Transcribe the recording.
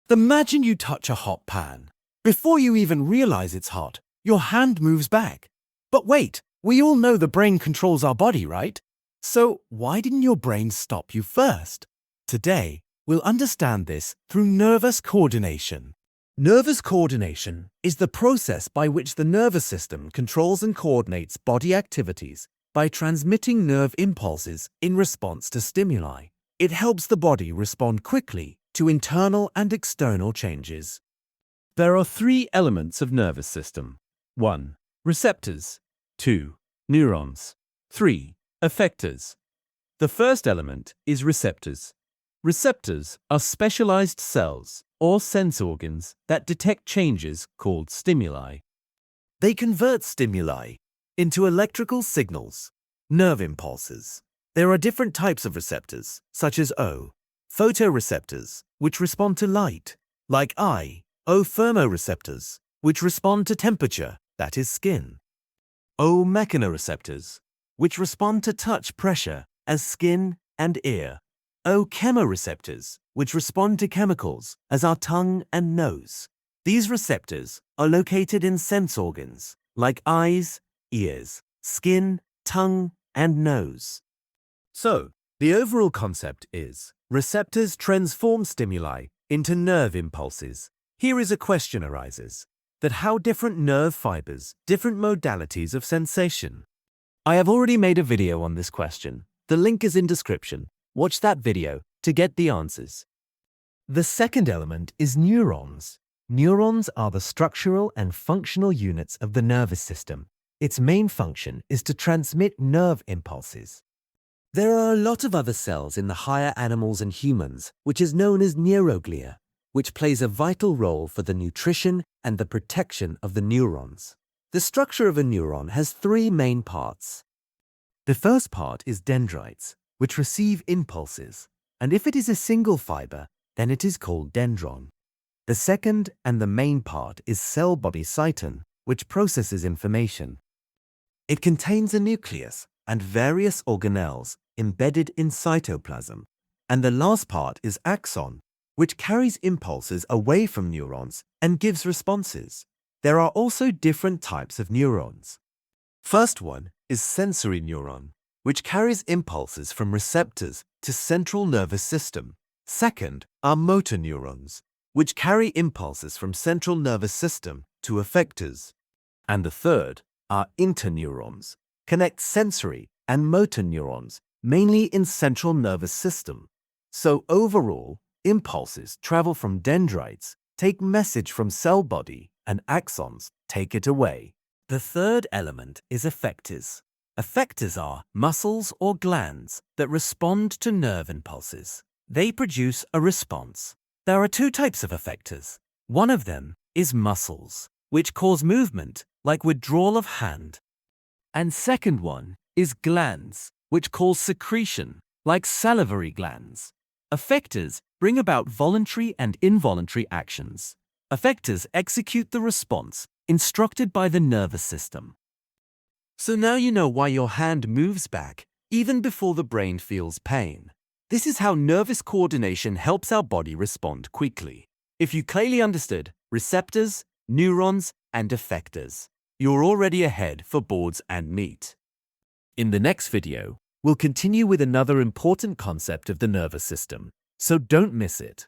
Imagine you touch a hot pan. Before you even realize it's hot, your hand moves back. But wait, we all know the brain controls our body, right? So why didn't your brain stop you first? Today, we'll understand this through nervous coordination. Nervous coordination is the process by which the nervous system controls and coordinates body activities by transmitting nerve impulses in response to stimuli. It helps the body respond quickly to internal and external changes. There are three elements of nervous system. 1. Receptors. 2. Neurons. 3. Effectors. The first element is receptors. Receptors are specialized cells or sense organs that detect changes called stimuli. They convert stimuli into electrical signals, nerve impulses. There are different types of receptors, such as O, photoreceptors, which respond to light, like I, O thermoreceptors, which respond to temperature, that is skin. O mechanoreceptors, which respond to touch pressure, as skin and ear. O chemoreceptors, which respond to chemicals, as our tongue and nose. These receptors are located in sense organs, like eyes, ears, skin, tongue, and nose. So, the overall concept is, receptors transform stimuli into nerve impulses. Here is a question arises, that how different nerve fibers, different modalities of sensation. I have already made a video on this question. The link is in description. Watch that video to get the answers. The second element is neurons. Neurons are the structural and functional units of the nervous system. Its main function is to transmit nerve impulses. There are a lot of other cells in the higher animals and humans, which is known as neuroglia, which plays a vital role for the nutrition and the protection of the neurons. The structure of a neuron has three main parts. The first part is dendrites, which receive impulses, and if it is a single fiber, then it is called dendron. The second and the main part is cell body cyton, which processes information. It contains a nucleus and various organelles embedded in cytoplasm. And the last part is axon, which carries impulses away from neurons and gives responses. There are also different types of neurons. First one is sensory neuron, which carries impulses from receptors to central nervous system. Second are motor neurons, which carry impulses from central nervous system to effectors. And the third are interneurons, connect sensory and motor neurons, mainly in central nervous system. So overall, impulses travel from dendrites, take message from cell body, and axons take it away. The third element is effectors. Effectors are muscles or glands that respond to nerve impulses. They produce a response. There are two types of effectors. One of them is muscles, which cause movement, like withdrawal of hand. And second one is glands, which cause secretion, like salivary glands. Effectors bring about voluntary and involuntary actions. Effectors execute the response instructed by the nervous system. So now you know why your hand moves back, even before the brain feels pain. This is how nervous coordination helps our body respond quickly. If you clearly understood receptors, neurons, and effectors, you're already ahead for boards and NEET. In the next video, we'll continue with another important concept of the nervous system, so don't miss it.